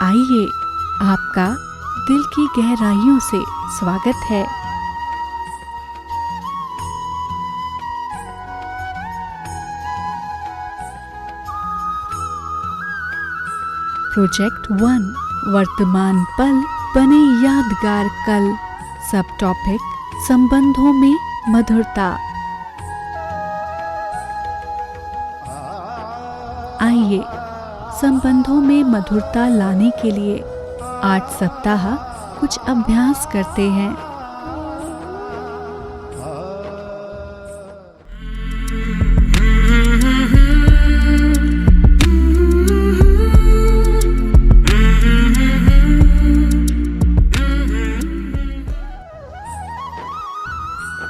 आइए, आपका दिल की गहराइयों से स्वागत है। प्रोजेक्ट 1 वर्तमान पल बने यादगार कल। सब टॉपिक संबंधों में मधुरता। आइए, संबंधों में मधुरता लाने के लिए 8 सप्ताह कुछ अभ्यास करते हैं।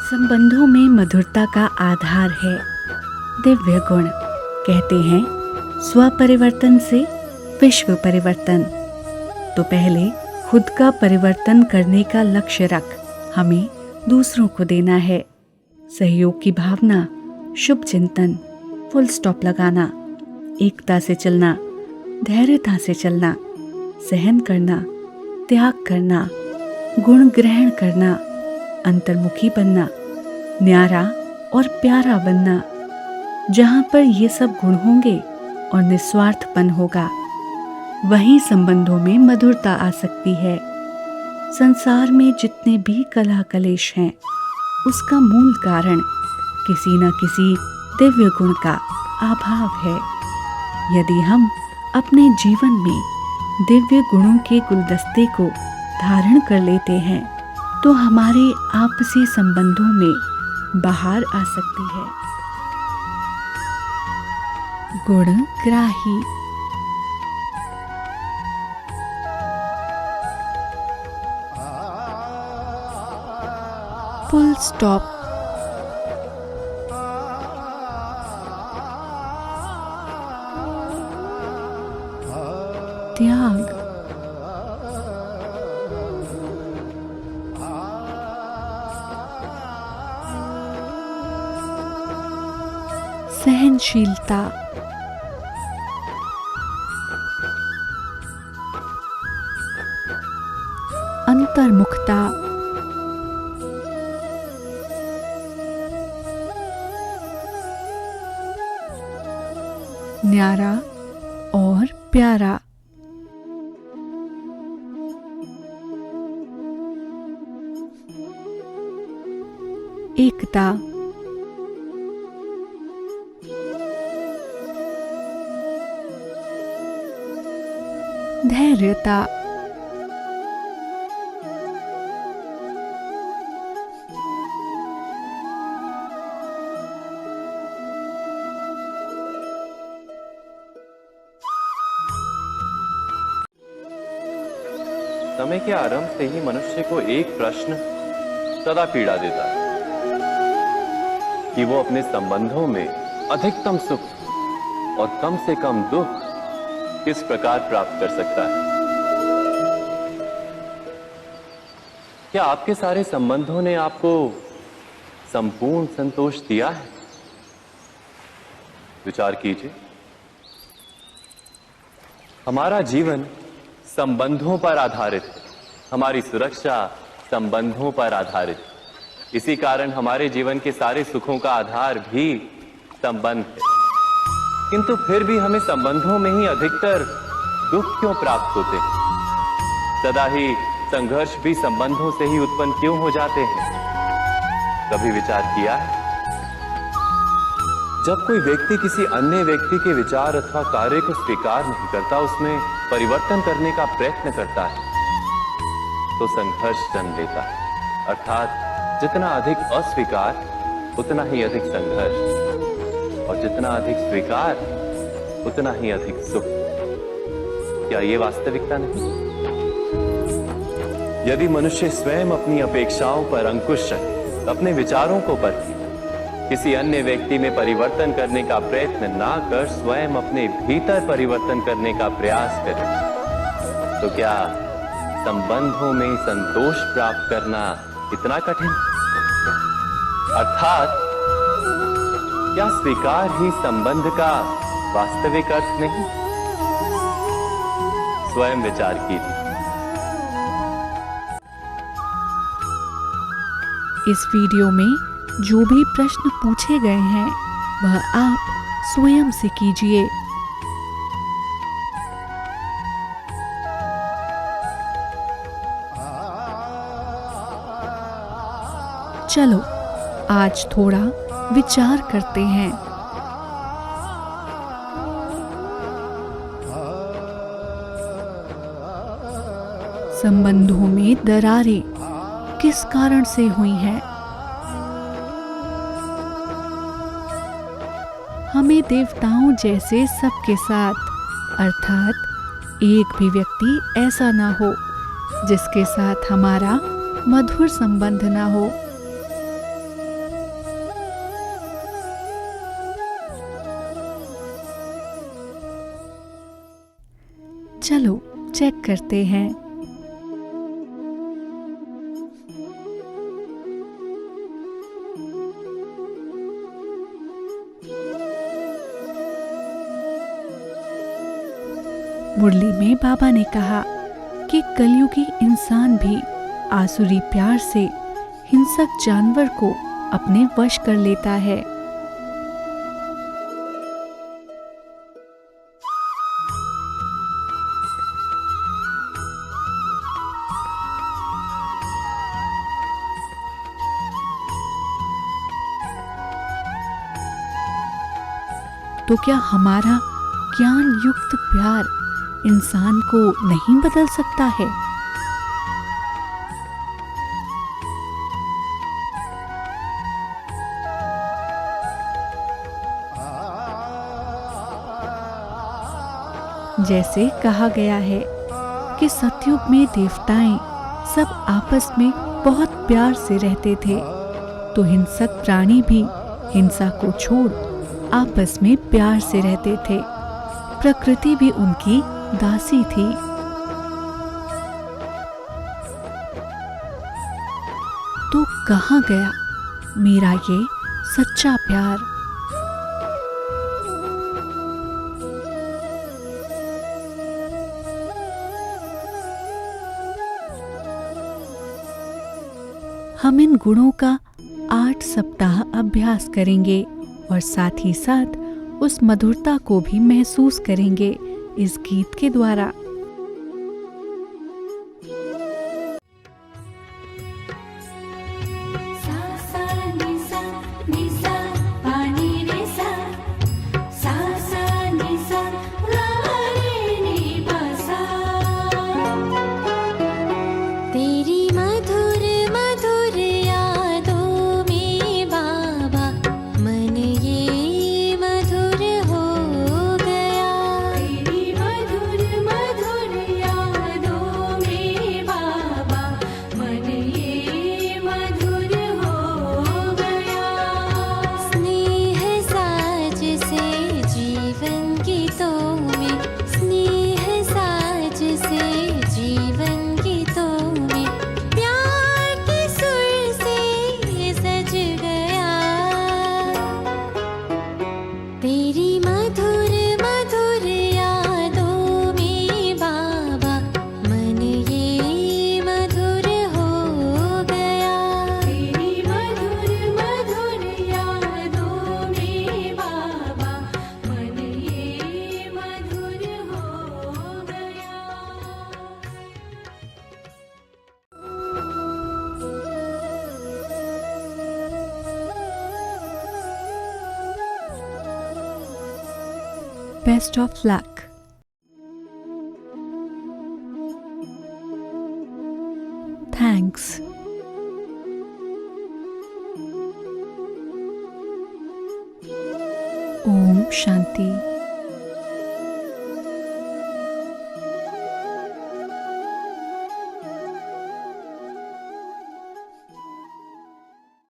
संबंधों में मधुरता का आधार है दिव्य गुण। कहते हैं स्व परिवर्तन से विश्व परिवर्तन। तो पहले खुद का परिवर्तन करने का लक्ष्य रख हमें दूसरों को देना है। सहयोग की भावना, शुभ चिंतन, फुल स्टॉप लगाना, एकता से चलना, धैर्यता से चलना, सहन करना, त्याग करना, गुण ग्रहण करना, अंतर्मुखी बनना, न्यारा और प्यारा बनना। जहाँ पर ये सब गुण होंगे और निस्वार्थपन होगा, वहीं संबंधों में मधुरता आ सकती है। संसार में जितने भी कलह कलेश हैं, उसका मूल कारण किसी न किसी दिव्य गुण का अभाव है। यदि हम अपने जीवन में दिव्य गुणों के गुलदस्ते को धारण कर लेते हैं, तो हमारे आपसी संबंधों में बहार आ सकती है। गुणग्राही। Full stop. त्याग। सहनशीलता। अंतर्मुखता। न्यारा और प्यारा। एकता। धैर्यता। समय के आरंभ से ही मनुष्य को एक प्रश्न सदा पीड़ा देता है कि वो अपने संबंधों में अधिकतम सुख और कम से कम दुख किस प्रकार प्राप्त कर सकता है। क्या आपके सारे संबंधों ने आपको संपूर्ण संतोष दिया है? विचार कीजिए। हमारा जीवन संबंधों पर आधारित है। हमारी सुरक्षा संबंधों पर आधारित है। इसी कारण हमारे जीवन के सारे सुखों का आधार भी संबंध है। किंतु फिर भी हमें संबंधों में ही अधिकतर दुख क्यों प्राप्त होते हैं? सदा ही संघर्ष भी संबंधों से ही उत्पन्न क्यों हो जाते हैं? कभी विचार किया है? जब कोई व्यक्ति किसी अन्य व्यक्ति के विचार अथवा कार्य को स्वीकार नहीं करता, उसमें परिवर्तन करने का प्रयत्न करता है, तो संघर्ष जन्म लेता है। अर्थात जितना अधिक अस्वीकार, उतना ही अधिक संघर्ष, और जितना अधिक स्वीकार, उतना ही अधिक सुख। क्या ये वास्तविकता नहीं? यदि मनुष्य स्वयं अपनी अपेक्षाओं पर अंकुश रखे, अपने विचारों को परखे, किसी अन्य व्यक्ति में परिवर्तन करने का प्रयत्न ना कर स्वयं अपने भीतर परिवर्तन करने का प्रयास करें, तो क्या संबंधों में संतोष प्राप्त करना इतना कठिन? अर्थात क्या स्वीकार ही संबंध का वास्तविक अर्थ नहीं? स्वयं विचार कीजिए। इस वीडियो में जो भी प्रश्न पूछे गए हैं वह आप स्वयं से कीजिए। चलो आज थोड़ा विचार करते हैं। संबंधों में दरारें किस कारण से हुई हैं? हमें देवताओं जैसे सबके साथ अर्थात एक भी व्यक्ति ऐसा ना हो जिसके साथ हमारा मधुर संबंध ना हो। चलो चेक करते हैं। मुरली में बाबा ने कहा कि कलयुगी इंसान भी आसुरी प्यार से हिंसक जानवर को अपने वश कर लेता है। तो क्या हमारा ज्ञान युक्त प्यार इंसान को नहीं बदल सकता है? जैसे कहा गया है कि सतयुग में देवताएं सब आपस में बहुत प्यार से रहते थे, तो हिंसक प्राणी भी हिंसा को छोड़ आपस में प्यार से रहते थे। प्रकृति भी उनकी दासी थी। तो कहाँ गया मेरा ये सच्चा प्यार? हम इन गुणों का 8 सप्ताह अभ्यास करेंगे और साथ ही साथ उस मधुरता को भी महसूस करेंगे इस गीत के द्वारा। Best of luck. Thanks. Om Shanti.